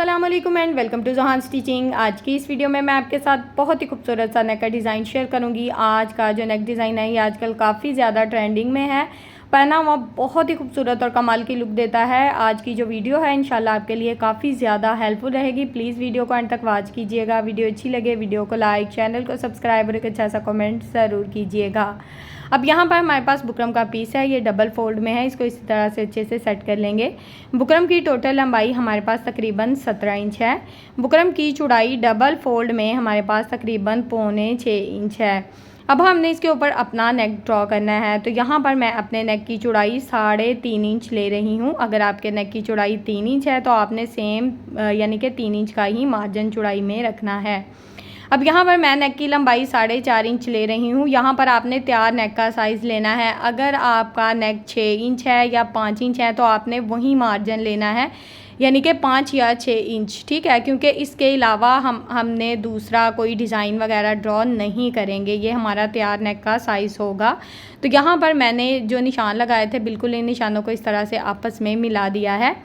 अस्सलाम वालेकुम and welcome to ज़हान stitching. आज की इस वीडियो में मैं आपके साथ बहुत ही खूबसूरत सा नेक का डिज़ाइन शेयर करूंगी। आज का जो नेक डिज़ाइन है ये आजकल काफ़ी ज़्यादा ट्रेंडिंग में है, पहना हुआ बहुत ही खूबसूरत और कमाल की लुक देता है। आज की जो वीडियो है इंशाल्लाह आपके लिए काफ़ी ज़्यादा हेल्पफुल रहेगी। प्लीज़ वीडियो को अंत तक वॉच कीजिएगा। वीडियो अच्छी लगे वीडियो को लाइक, चैनल को सब्सक्राइब और एक अच्छा सा कमेंट ज़रूर कीजिएगा। अब यहाँ पर हमारे पास बुकरम का पीस है, ये डबल फोल्ड में है। इसको इसी तरह से अच्छे से सेट कर लेंगे। बुकरम की टोटल लंबाई हमारे पास तकरीबन 17 इंच है। बुकरम की चौड़ाई डबल फोल्ड में हमारे पास तकरीबन 6.25 इंच है। अब हमने इसके ऊपर अपना नेक ड्रॉ करना है, तो यहाँ पर मैं अपने नेक की चौड़ाई 3.5 इंच ले रही हूँ। अगर आपके नेक की चौड़ाई 3 इंच है तो आपने सेम यानी कि 3 इंच का ही मार्जिन चौड़ाई में रखना है। अब यहाँ पर मैं नेक की लंबाई 4.5 इंच ले रही हूँ। यहाँ पर आपने तैयार नेक का साइज़ लेना है। अगर आपका नेक 6 इंच है या 5 इंच है तो आपने वही मार्जिन लेना है, यानी कि 5 या 6 इंच, ठीक है। क्योंकि इसके अलावा हमने दूसरा कोई डिज़ाइन वगैरह ड्रॉ नहीं करेंगे, ये हमारा तैयार नेक का साइज़ होगा। तो यहाँ पर मैंने जो निशान लगाए थे बिल्कुल इन निशानों को इस तरह से आपस में मिला दिया है।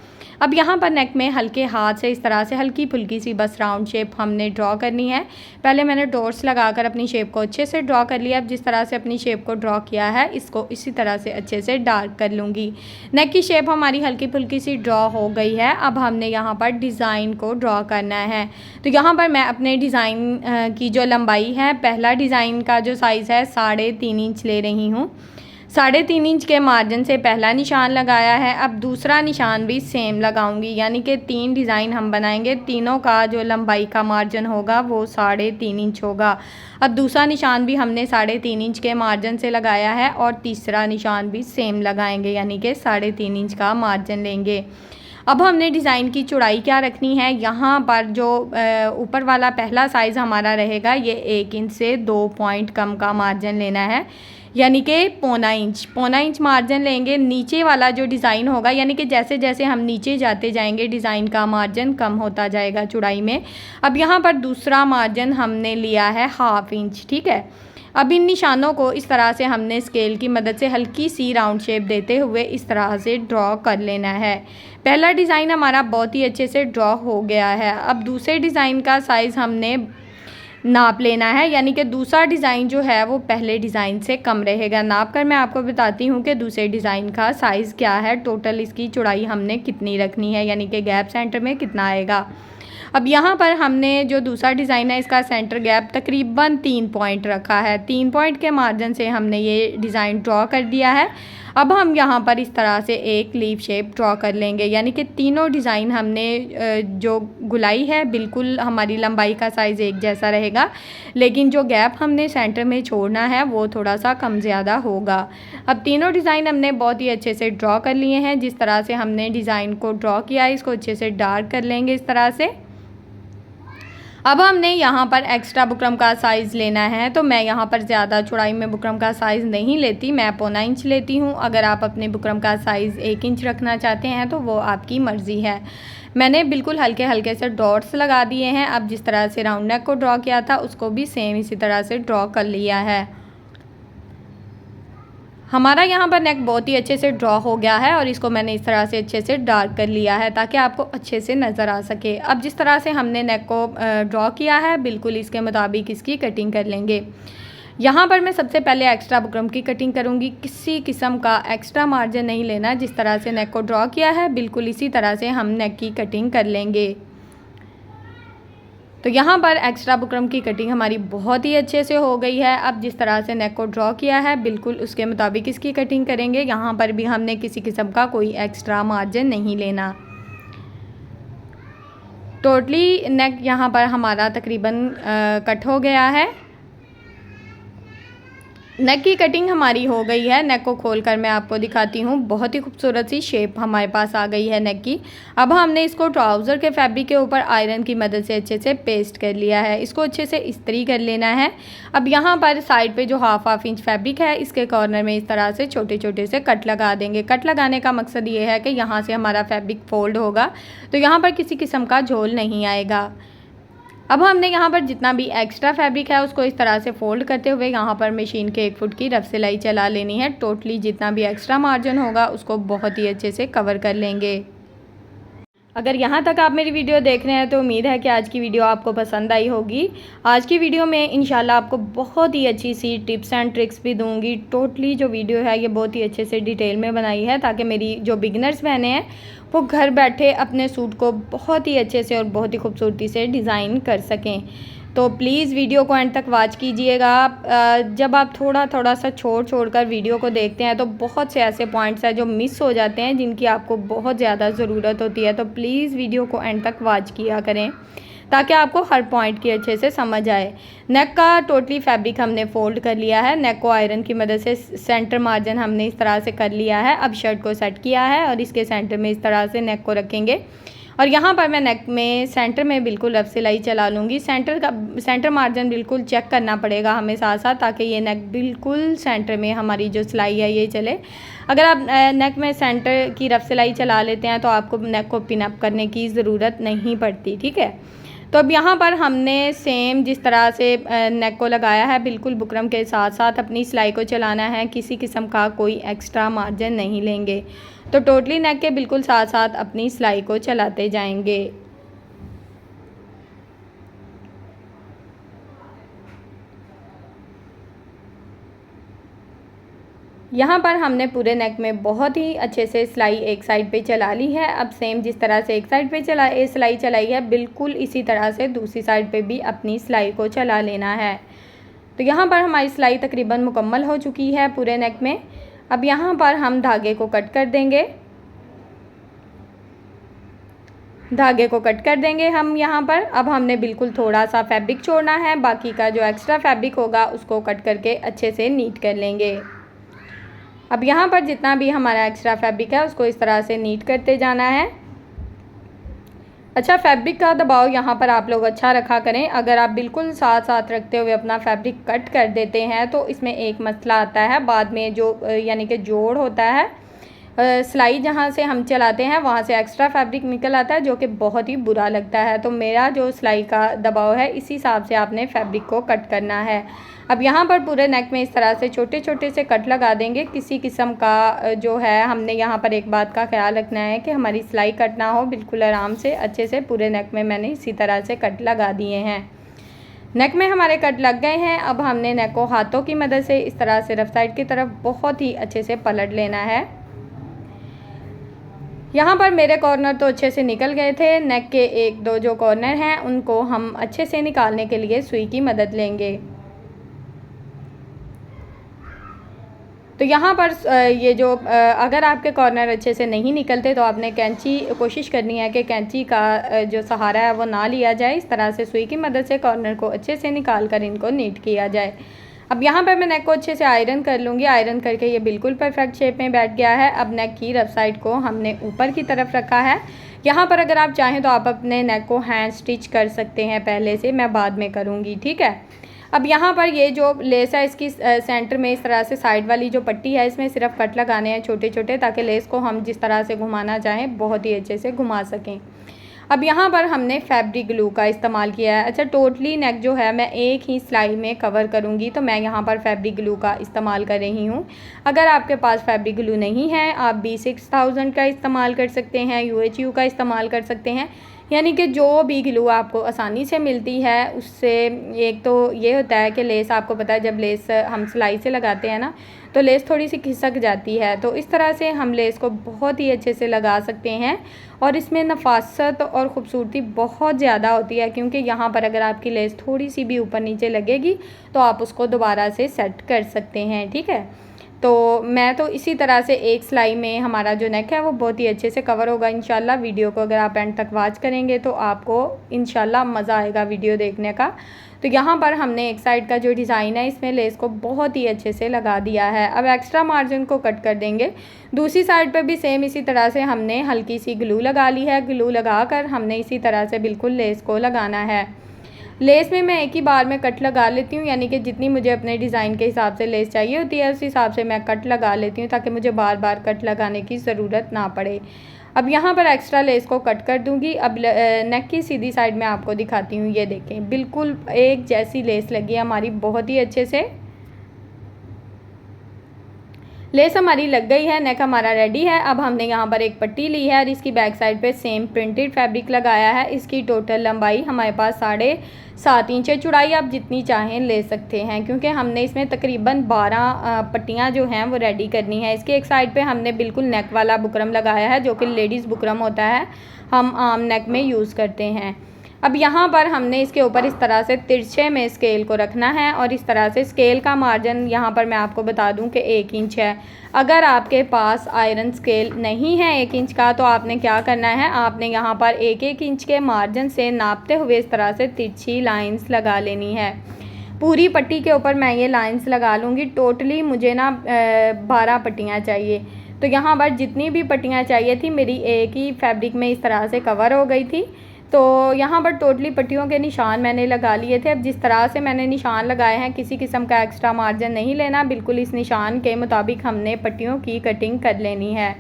अब यहाँ पर नेक में हल्के हाथ से इस तरह से हल्की फुल्की सी बस राउंड शेप हमने ड्रॉ करनी है। पहले मैंने डॉट्स लगाकर अपनी शेप को अच्छे से ड्रॉ कर लिया। अब जिस तरह से अपनी शेप को ड्रॉ किया है इसको इसी तरह से अच्छे से डार्क कर लूँगी। नेक की शेप हमारी हल्की फुल्की सी ड्रॉ हो गई है। अब हमने यहाँ पर डिज़ाइन को ड्रॉ करना है। तो यहाँ पर मैं अपने डिज़ाइन की जो लंबाई है, पहला डिज़ाइन का जो साइज़ है 3.5 इंच ले रही हूँ। 3.5 इंच के मार्जिन से पहला निशान लगाया है। अब दूसरा निशान भी सेम लगाऊंगी, यानी कि 3 डिज़ाइन हम बनाएंगे। तीनों का जो लंबाई का मार्जिन होगा वो 3.5 इंच होगा। अब दूसरा निशान भी हमने 3.5 इंच के मार्जिन से लगाया है और तीसरा निशान भी सेम लगाएंगे, यानी कि 3.5 इंच का मार्जिन लेंगे। अब हमने डिज़ाइन की चौड़ाई क्या रखनी है, यहाँ पर जो ऊपर वाला पहला साइज़ हमारा रहेगा ये 1 इंच से 2 पॉइंट कम का मार्जिन लेना है, यानी कि 0.25 इंच मार्जिन लेंगे। नीचे वाला जो डिज़ाइन होगा, यानी कि जैसे जैसे हम नीचे जाते जाएंगे डिज़ाइन का मार्जिन कम होता जाएगा चौड़ाई में। अब यहाँ पर दूसरा मार्जिन हमने लिया है 1/2 इंच, ठीक है। अब इन निशानों को इस तरह से हमने स्केल की मदद से हल्की सी राउंड शेप देते हुए इस तरह से ड्रॉ कर लेना है। पहला डिज़ाइन हमारा बहुत ही अच्छे से ड्रॉ हो गया है। अब दूसरे डिज़ाइन का साइज़ हमने नाप लेना है, यानी कि दूसरा डिज़ाइन जो है वो पहले डिज़ाइन से कम रहेगा। नाप कर मैं आपको बताती हूँ कि दूसरे डिज़ाइन का साइज़ क्या है, टोटल इसकी चौड़ाई हमने कितनी रखनी है, यानी कि गैप सेंटर में कितना आएगा। अब यहाँ पर हमने जो दूसरा डिज़ाइन है इसका सेंटर गैप तकरीबन 3 पॉइंट रखा है। 3 पॉइंट के मार्जिन से हमने ये डिज़ाइन ड्रॉ कर दिया है। अब हम यहाँ पर इस तरह से एक लीफ शेप ड्रॉ कर लेंगे, यानी कि तीनों डिज़ाइन हमने जो गुलाई है बिल्कुल हमारी लंबाई का साइज़ एक जैसा रहेगा, लेकिन जो गैप हमने सेंटर में छोड़ना है वो थोड़ा सा कम ज़्यादा होगा। अब तीनों डिज़ाइन हमने बहुत ही अच्छे से ड्रॉ कर लिए हैं। जिस तरह से हमने डिज़ाइन को ड्रॉ किया है इसको अच्छे से डार्क कर लेंगे इस तरह से। अब हमने यहाँ पर एक्स्ट्रा बुकरम का साइज़ लेना है, तो मैं यहाँ पर ज़्यादा चौड़ाई में बुकरम का साइज़ नहीं लेती, मैं 0.25 इंच लेती हूँ। अगर आप अपने बुकरम का साइज़ 1 इंच रखना चाहते हैं तो वो आपकी मर्ज़ी है। मैंने बिल्कुल हल्के हल्के से डॉट्स लगा दिए हैं। अब जिस तरह से राउंड नेक को ड्रॉ किया था उसको भी सेम इसी तरह से ड्रॉ कर लिया है। हमारा यहाँ पर नेक बहुत ही अच्छे से ड्रॉ हो गया है और इसको मैंने इस तरह से अच्छे से डार्क कर लिया है ताकि आपको अच्छे से नज़र आ सके। अब जिस तरह से हमने नेक को ड्रॉ किया है बिल्कुल इसके मुताबिक इसकी कटिंग कर लेंगे। यहाँ पर मैं सबसे पहले एक्स्ट्रा बुकरम की कटिंग करूँगी। किसी किस्म का एक्स्ट्रा मार्जिन नहीं लेना। जिस तरह से नेक को ड्रॉ किया है बिल्कुल इसी तरह से हम नेक की कटिंग कर लेंगे। तो यहाँ पर एक्स्ट्रा बुकरम की कटिंग हमारी बहुत ही अच्छे से हो गई है। अब जिस तरह से नेक को ड्रॉ किया है बिल्कुल उसके मुताबिक इसकी कटिंग करेंगे। यहाँ पर भी हमने किसी किस्म का कोई एक्स्ट्रा मार्जिन नहीं लेना। टोटली नेक यहाँ पर हमारा तकरीबन कट हो गया है। नेक की कटिंग हमारी हो गई है। नेक को खोलकर मैं आपको दिखाती हूँ। बहुत ही खूबसूरत सी शेप हमारे पास आ गई है नेक की। अब हमने इसको ट्राउज़र के फैब्रिक के ऊपर आयरन की मदद से अच्छे से पेस्ट कर लिया है। इसको अच्छे से इस्त्री कर लेना है। अब यहाँ पर साइड पे जो 1/2 इंच फैब्रिक है इसके कॉर्नर में इस तरह से छोटे छोटे से कट लगा देंगे। कट लगाने का मकसद ये है कि यहाँ से हमारा फैब्रिक फोल्ड होगा तो यहाँ पर किसी किस्म का झोल नहीं आएगा। अब हमने यहाँ पर जितना भी एक्स्ट्रा फैब्रिक है उसको इस तरह से फोल्ड करते हुए यहाँ पर मशीन के 1 फुट की रफ सिलाई चला लेनी है। टोटली जितना भी एक्स्ट्रा मार्जिन होगा उसको बहुत ही अच्छे से कवर कर लेंगे। अगर यहाँ तक आप मेरी वीडियो देख रहे हैं तो उम्मीद है कि आज की वीडियो आपको पसंद आई होगी। आज की वीडियो में इंशाल्लाह आपको बहुत ही अच्छी सी टिप्स एंड ट्रिक्स भी दूंगी। टोटली जो वीडियो है ये बहुत ही अच्छे से डिटेल में बनाई है ताकि मेरी जो बिगिनर्स बहनें हैं वो घर बैठे अपने सूट को बहुत ही अच्छे से और बहुत ही खूबसूरती से डिज़ाइन कर सकें। तो प्लीज़ वीडियो को एंड तक वॉच कीजिएगा। जब आप थोड़ा सा छोड़ कर वीडियो को देखते हैं तो बहुत से ऐसे पॉइंट्स हैं जो मिस हो जाते हैं जिनकी आपको बहुत ज़्यादा ज़रूरत होती है। तो प्लीज़ वीडियो को एंड तक वॉच किया करें ताकि आपको हर पॉइंट की अच्छे से समझ आए। नेक का टोटली फैब्रिक हमने फ़ोल्ड कर लिया है। नेक को आयरन की मदद से सेंटर मार्जिन हमने इस तरह से कर लिया है। अब शर्ट को सेट किया है और इसके सेंटर में इस तरह से नेक को रखेंगे और यहाँ पर मैं नेक में सेंटर में बिल्कुल रफ सिलाई चला लूँगी। सेंटर मार्जिन बिल्कुल चेक करना पड़ेगा हमें साथ साथ ताकि ये नेक बिल्कुल सेंटर में हमारी जो सिलाई है ये चले। अगर आप नेक में सेंटर की रफ सिलाई चला लेते हैं तो आपको नेक को पिन अप करने की ज़रूरत नहीं पड़ती, ठीक है। तो अब यहाँ पर हमने सेम जिस तरह से नेक को लगाया है बिल्कुल बुकरम के साथ साथ अपनी सिलाई को चलाना है। किसी किस्म का कोई एक्स्ट्रा मार्जिन नहीं लेंगे। तो टोटली नेक के बिल्कुल साथ साथ अपनी सिलाई को चलाते जाएंगे। यहाँ पर हमने पूरे नेक में बहुत ही अच्छे से सिलाई एक साइड पे चला ली है। अब सेम जिस तरह से एक साइड पे सिलाई चलाई है बिल्कुल इसी तरह से दूसरी साइड पे भी अपनी सिलाई को चला लेना है। तो यहाँ पर हमारी सिलाई तकरीबन मुकम्मल हो चुकी है पूरे नेक में। अब यहाँ पर हम धागे को कट कर देंगे। धागे को कट कर देंगे हम यहाँ पर। अब हमने बिल्कुल थोड़ा सा फैब्रिक छोड़ना है, बाकी का जो एक्स्ट्रा फैब्रिक होगा उसको कट करके अच्छे से नीट कर लेंगे। अब यहाँ पर जितना भी हमारा एक्स्ट्रा फैब्रिक है उसको इस तरह से नीट करते जाना है। अच्छा, फैब्रिक का दबाव यहाँ पर आप लोग अच्छा रखा करें। अगर आप बिल्कुल साथ साथ रखते हुए अपना फैब्रिक कट कर देते हैं तो इसमें एक मसला आता है बाद में, जो यानी कि जोड़ होता है, सिलाई जहाँ से हम चलाते हैं वहाँ से एक्स्ट्रा फैब्रिक निकल आता है जो कि बहुत ही बुरा लगता है। तो मेरा जो सिलाई का दबाव है इसी हिसाब से आपने फैब्रिक को कट करना है। अब यहाँ पर पूरे नेक में इस तरह से छोटे छोटे से कट लगा देंगे। किसी किस्म का जो है हमने यहाँ पर एक बात का ख्याल रखना है कि हमारी सिलाई कट ना हो, बिल्कुल आराम से अच्छे से पूरे नेक में मैंने इसी तरह से कट लगा दिए हैं। नेक में हमारे कट लग गए हैं। अब हमने नेक को हाथों की मदद से इस तरह से रफ साइड की तरफ बहुत ही अच्छे से पलट लेना है। यहाँ पर मेरे कॉर्नर तो अच्छे से निकल गए थे। नेक के एक दो जो कॉर्नर हैं उनको हम अच्छे से निकालने के लिए सुई की मदद लेंगे। तो यहाँ पर ये जो अगर आपके कॉर्नर अच्छे से नहीं निकलते तो आपने कोशिश करनी है कि कैंची का जो सहारा है वो ना लिया जाए। इस तरह से सुई की मदद से कॉर्नर को अच्छे से निकाल कर इनको नीट किया जाए। अब यहाँ पर मैं नेक को अच्छे से आयरन कर लूँगी। आयरन करके ये बिल्कुल परफेक्ट शेप में बैठ गया है। अब नेक की रफ साइड को हमने ऊपर की तरफ रखा है। यहाँ पर अगर आप चाहें तो आप अपने नेक को हैंड स्टिच कर सकते हैं पहले से, मैं बाद में करूँगी, ठीक है। अब यहाँ पर ये जो लेस है इसकी सेंटर में इस तरह से साइड वाली जो पट्टी है इसमें सिर्फ कट लगाने हैं छोटे छोटे, ताकि लेस को हम जिस तरह से घुमाना चाहें बहुत ही अच्छे से घुमा सकें। अब यहाँ पर हमने फैब्रिक ग्लू का इस्तेमाल किया है। अच्छा, टोटली नेक जो है मैं एक ही सिलाई में कवर करूँगी तो मैं यहाँ पर फैब्रिक ग्लू का इस्तेमाल कर रही हूँ। अगर आपके पास फैब्रिक ग्लू नहीं है आप B6000 का इस्तेमाल कर सकते हैं, UHU का इस्तेमाल कर सकते हैं, यानी कि जो भी ग्लू आपको आसानी से मिलती है उससे। एक तो ये होता है कि लेस, आपको पता है जब लेस हम सिलाई से लगाते हैं ना तो लेस थोड़ी सी खिसक जाती है, तो इस तरह से हम लेस को बहुत ही अच्छे से लगा सकते हैं और इसमें नफासत और ख़ूबसूरती बहुत ज़्यादा होती है, क्योंकि यहाँ पर अगर आपकी लेस थोड़ी सी भी ऊपर नीचे लगेगी तो आप उसको दोबारा से सेट कर सकते हैं, ठीक है। तो मैं तो इसी तरह से एक सिलाई में हमारा जो नेक है वो बहुत ही अच्छे से कवर होगा इंशाल्लाह। वीडियो को अगर आप एंड तक वॉच करेंगे तो आपको इंशाल्लाह मज़ा आएगा वीडियो देखने का। तो यहाँ पर हमने एक साइड का जो डिज़ाइन है इसमें लेस को बहुत ही अच्छे से लगा दिया है। अब एक्स्ट्रा मार्जिन को कट कर देंगे। दूसरी साइड पर भी सेम इसी तरह से हमने हल्की सी ग्लू लगा ली है। ग्लू लगा कर हमने इसी तरह से बिल्कुल लेस को लगाना है। लेस में मैं एक ही बार में कट लगा लेती हूँ, यानी कि जितनी मुझे अपने डिज़ाइन के हिसाब से लेस चाहिए होती है उस हिसाब से मैं कट लगा लेती हूँ, ताकि मुझे बार बार कट लगाने की ज़रूरत ना पड़े। अब यहाँ पर एक्स्ट्रा लेस को कट कर दूँगी। अब नेक की सीधी साइड में आपको दिखाती हूँ। ये देखें बिल्कुल एक जैसी लेस लगी है हमारी बहुत ही अच्छे से। लेस हमारी लग गई है, नेक हमारा रेडी है। अब हमने यहाँ पर एक पट्टी ली है और इसकी बैक साइड पे सेम प्रिंटेड फैब्रिक लगाया है। इसकी टोटल लंबाई हमारे पास 7.5 इंच है। चौड़ाई आप जितनी चाहें ले सकते हैं, क्योंकि हमने इसमें तकरीबन 12 पट्टियाँ जो हैं वो रेडी करनी है। इसके एक साइड पे हमने बिल्कुल नेक वाला बुकरम लगाया है, जो कि लेडीज़ बुकरम होता है, हम आम नेक में यूज़ करते हैं। अब यहाँ पर हमने इसके ऊपर इस तरह से तिरछे में स्केल को रखना है और इस तरह से स्केल का मार्जिन यहाँ पर मैं आपको बता दूँ कि 1 इंच है। अगर आपके पास आयरन स्केल नहीं है 1 इंच का, तो आपने क्या करना है, आपने यहाँ पर 1-1 इंच के मार्जिन से नापते हुए इस तरह से तिरछी लाइंस लगा लेनी है। पूरी पट्टी के ऊपर मैं ये लाइंस लगा लूँगी। टोटली मुझे ना 12 पट्टियाँ चाहिए। तो यहाँ पर जितनी भी पट्टियाँ चाहिए थी मेरी एक ही फैब्रिक में इस तरह से कवर हो गई थी। तो यहाँ पर टोटली पट्टियों के निशान मैंने लगा लिए थे। अब जिस तरह से मैंने निशान लगाए हैं, किसी किस्म का एक्स्ट्रा मार्जिन नहीं लेना, बिल्कुल इस निशान के मुताबिक हमने पट्टियों की कटिंग कर लेनी है।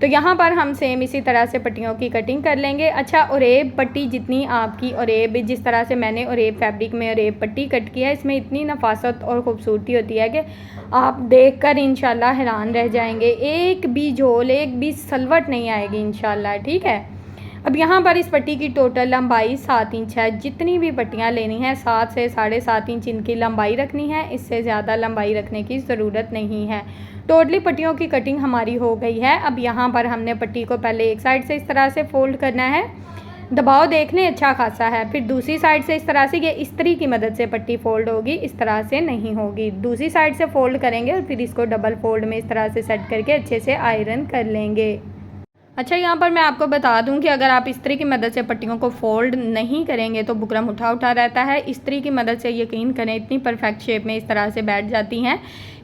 तो यहाँ पर हम सेम इसी तरह से पट्टियों की कटिंग कर लेंगे। अच्छा, ओरेब पट्टी जितनी आपकी ओरेब, जिस तरह से मैंने ओरेब फैब्रिक में ओरेब पट्टी कट किया है, इसमें इतनी नफासत और ख़ूबसूरती होती है कि आप देखकर इंशाल्लाह हैरान रह जाएंगे। एक भी झोल, एक भी सलवट नहीं आएगी इंशाल्लाह, ठीक है। अब यहाँ पर इस पट्टी की टोटल लंबाई 7 इंच है। जितनी भी पट्टियाँ लेनी है 7 से 7.5 इंच इनकी लंबाई रखनी है, इससे ज़्यादा लंबाई रखने की ज़रूरत नहीं है। टोटली पट्टियों की कटिंग हमारी हो गई है। अब यहाँ पर हमने पट्टी को पहले एक साइड से इस तरह से फ़ोल्ड करना है, दबाव देख लें अच्छा खासा है। फिर दूसरी साइड से इस तरह से, ये इस्त्री की मदद से पट्टी फ़ोल्ड होगी, इस तरह से नहीं होगी। दूसरी साइड से फ़ोल्ड करेंगे और फिर इसको डबल फोल्ड में इस तरह से सेट करके अच्छे से आयरन कर लेंगे। अच्छा, यहाँ पर मैं आपको बता दूं कि अगर आप इस्त्री की मदद से पट्टियों को फ़ोल्ड नहीं करेंगे तो बुकरम उठा उठा रहता है। इस्त्री की मदद से यकीन करें इतनी परफेक्ट शेप में इस तरह से बैठ जाती हैं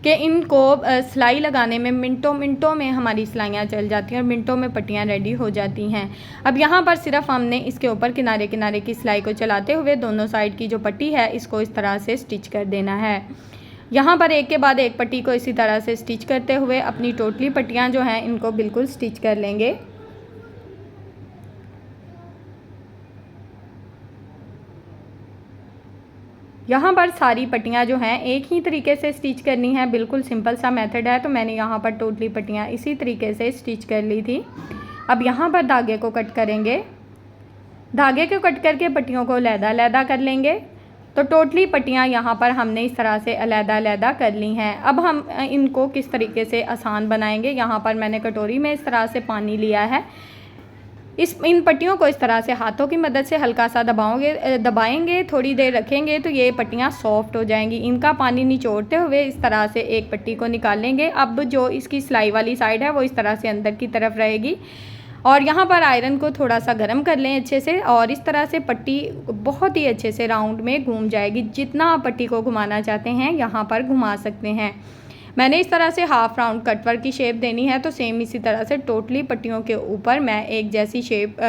कि इनको सिलाई लगाने में मिनटों में हमारी सिलाइयाँ चल जाती हैं और मिनटों में पट्टियाँ रेडी हो जाती हैं। अब यहाँ पर सिर्फ हमने इसके ऊपर किनारे किनारे की सिलाई को चलाते हुए दोनों साइड की जो पट्टी है इसको इस तरह से स्टिच कर देना है। यहाँ पर एक के बाद एक पट्टी को इसी तरह से स्टिच करते हुए अपनी टोटली पट्टियाँ जो हैं इनको बिल्कुल स्टिच कर लेंगे। यहाँ पर सारी पट्टियाँ जो हैं एक ही तरीके से स्टिच करनी है, बिल्कुल सिंपल सा मेथड है। तो मैंने यहाँ पर टोटली पट्टियाँ इसी तरीके से स्टिच कर ली थी। अब यहाँ पर धागे को कट करेंगे, धागे को कट करके पट्टियों को अलहदा कर लेंगे। तो टोटली पट्टियाँ यहाँ पर हमने इस तरह से अलहदा कर ली हैं। अब हम इनको किस तरीके से आसान बनाएंगे, यहाँ पर मैंने कटोरी में इस तरह से पानी लिया है। इन पट्टियों को इस तरह से हाथों की मदद से हल्का सा दबाएंगे, थोड़ी देर रखेंगे तो ये पट्टियाँ सॉफ्ट हो जाएंगी। इनका पानी निचोड़ते हुए इस तरह से एक पट्टी को निकाल लेंगे। अब जो इसकी सिलाई वाली साइड है वो इस तरह से अंदर की तरफ रहेगी और यहाँ पर आयरन को थोड़ा सा गर्म कर लें अच्छे से और इस तरह से पट्टी बहुत ही अच्छे से राउंड में घूम जाएगी। जितना आप पट्टी को घुमाना चाहते हैं यहाँ पर घुमा सकते हैं। मैंने इस तरह से हाफ राउंड कटवर्क की शेप देनी है, तो सेम इसी तरह से टोटली पट्टियों के ऊपर मैं एक जैसी शेप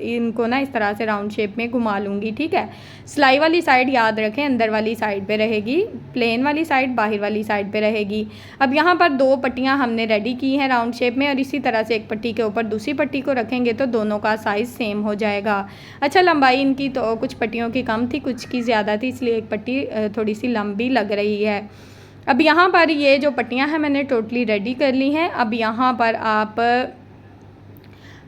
इनको ना इस तरह से राउंड शेप में घुमा लूँगी, ठीक है। सिलाई वाली साइड याद रखें अंदर वाली साइड पे रहेगी, प्लेन वाली साइड बाहर वाली साइड पे रहेगी। अब यहाँ पर 2 पट्टियाँ हमने रेडी की हैं राउंड शेप में और इसी तरह से एक पट्टी के ऊपर दूसरी पट्टी को रखेंगे तो दोनों का साइज़ सेम हो जाएगा। अच्छा, लंबाई इनकी तो कुछ पट्टियों की कम थी, कुछ की ज़्यादा थी, इसलिए एक पट्टी थोड़ी सी लंबी लग रही है। अब यहाँ पर ये जो पट्टियाँ हैं मैंने टोटली रेडी कर ली हैं। अब यहाँ पर आप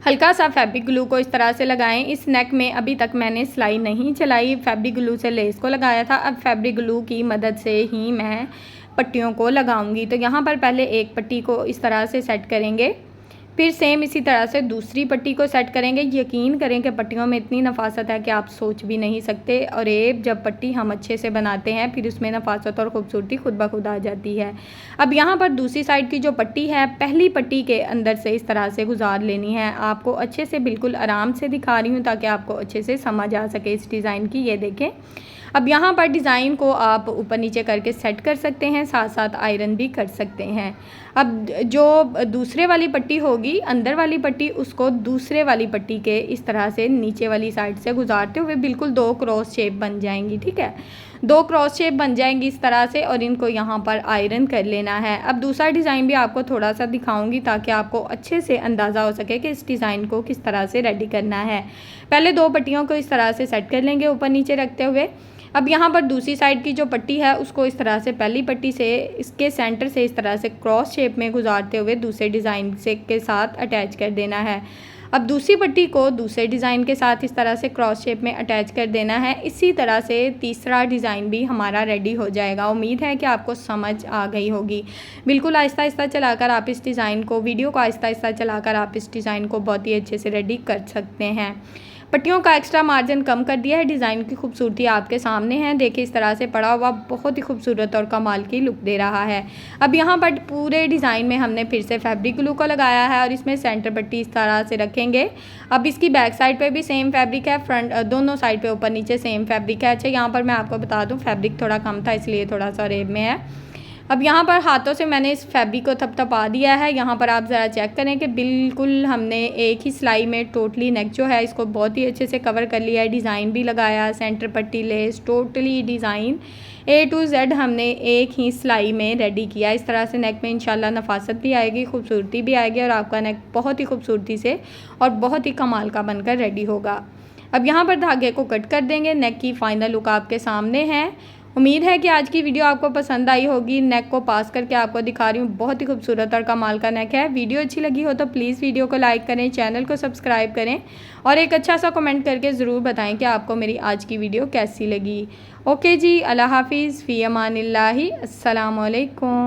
हल्का सा फैब्रिक ग्लू को इस तरह से लगाएं। इस नेक में अभी तक मैंने सिलाई नहीं चलाई, फैब्रिक ग्लू से लेस को लगाया था। अब फैब्रिक ग्लू की मदद से ही मैं पट्टियों को लगाऊंगी। तो यहाँ पर पहले एक पट्टी को इस तरह से सेट करेंगे, फिर सेम इसी तरह से दूसरी पट्टी को सेट करेंगे। यकीन करें कि पट्टियों में इतनी नफासत है कि आप सोच भी नहीं सकते। और एक जब पट्टी हम अच्छे से बनाते हैं फिर उसमें नफासत और ख़ूबसूरती खुद ब खुद आ जाती है। अब यहाँ पर दूसरी साइड की जो पट्टी है पहली पट्टी के अंदर से इस तरह से गुजार लेनी है। आपको अच्छे से बिल्कुल आराम से दिखा रही हूँ ताकि आपको अच्छे से समझ आ सके इस डिज़ाइन की। ये देखें, अब यहाँ पर डिज़ाइन को आप ऊपर नीचे करके सेट कर सकते हैं, साथ साथ आयरन भी कर सकते हैं। अब जो दूसरे वाली पट्टी होगी अंदर वाली पट्टी, उसको दूसरे वाली पट्टी के इस तरह से नीचे वाली साइड से गुजारते हुए बिल्कुल 2 क्रॉस शेप बन जाएंगी, ठीक है। 2 क्रॉस शेप बन जाएंगी इस तरह से और इनको यहाँ पर आयरन कर लेना है। अब दूसरा डिज़ाइन भी आपको थोड़ा सा दिखाऊंगी ताकि आपको अच्छे से अंदाज़ा हो सके कि इस डिज़ाइन को किस तरह से रेडी करना है। पहले 2 पट्टियों को इस तरह से सेट कर लेंगे ऊपर नीचे रखते हुए। अब यहाँ पर दूसरी साइड की जो पट्टी है उसको इस तरह से पहली पट्टी से इसके सेंटर से इस तरह से क्रॉस शेप में गुजारते हुए दूसरे डिज़ाइन से के साथ अटैच कर देना है। अब दूसरी पट्टी को दूसरे डिज़ाइन के साथ इस तरह से क्रॉस शेप में अटैच कर देना है। इसी तरह से तीसरा डिज़ाइन भी हमारा रेडी हो जाएगा। उम्मीद है कि आपको समझ आ गई होगी। बिल्कुल आहिस्ता आहिस्ता चलाकर आप इस डिज़ाइन को वीडियो को आहिस्ता आहिस्ता चलाकर आप इस डिज़ाइन को बहुत ही अच्छे से रेडी कर सकते हैं। पट्टियों का एक्स्ट्रा मार्जिन कम कर दिया है। डिज़ाइन की खूबसूरती आपके सामने है। देखिए इस तरह से पड़ा हुआ बहुत ही खूबसूरत और कमाल की लुक दे रहा है। अब यहाँ पर पूरे डिज़ाइन में हमने फिर से फैब्रिक ग्लू को लगाया है और इसमें सेंटर पट्टी इस तरह से रखेंगे। अब इसकी बैक साइड पे भी सेम फैब्रिक है, फ्रंट दोनों साइड पे ऊपर नीचे सेम फैब्रिक है। अच्छा यहाँ पर मैं आपको बता दूँ फैब्रिक थोड़ा कम था इसलिए थोड़ा सा रेब में है। अब यहाँ पर हाथों से मैंने इस फैब्रिक को थपथपा दिया है। यहाँ पर आप ज़रा चेक करें कि बिल्कुल हमने एक ही सिलाई में टोटली नेक जो है इसको बहुत ही अच्छे से कवर कर लिया है। डिज़ाइन भी लगाया, सेंटर पट्टी, less, totally design A to Z हमने एक ही सिलाई में रेडी किया। इस तरह से नेक में इंशाल्लाह नफासत भी आएगी, खूबसूरती भी आएगी और आपका नेक बहुत ही खूबसूरती से और बहुत ही कमाल का बनकर रेडी होगा। अब यहाँ पर धागे को कट कर देंगे। नेक की फ़ाइनल लुक आपके सामने है। उम्मीद है कि आज की वीडियो आपको पसंद आई होगी। नेक को पास करके आपको दिखा रही हूँ, बहुत ही खूबसूरत और कमाल का नेक है। वीडियो अच्छी लगी हो तो प्लीज़ वीडियो को लाइक करें, चैनल को सब्सक्राइब करें और एक अच्छा सा कमेंट करके ज़रूर बताएं कि आपको मेरी आज की वीडियो कैसी लगी। ओके जी, अल्लाह हाफिज़, फ़ी अमानिल्लाहि, अस्सलाम वालेकुम।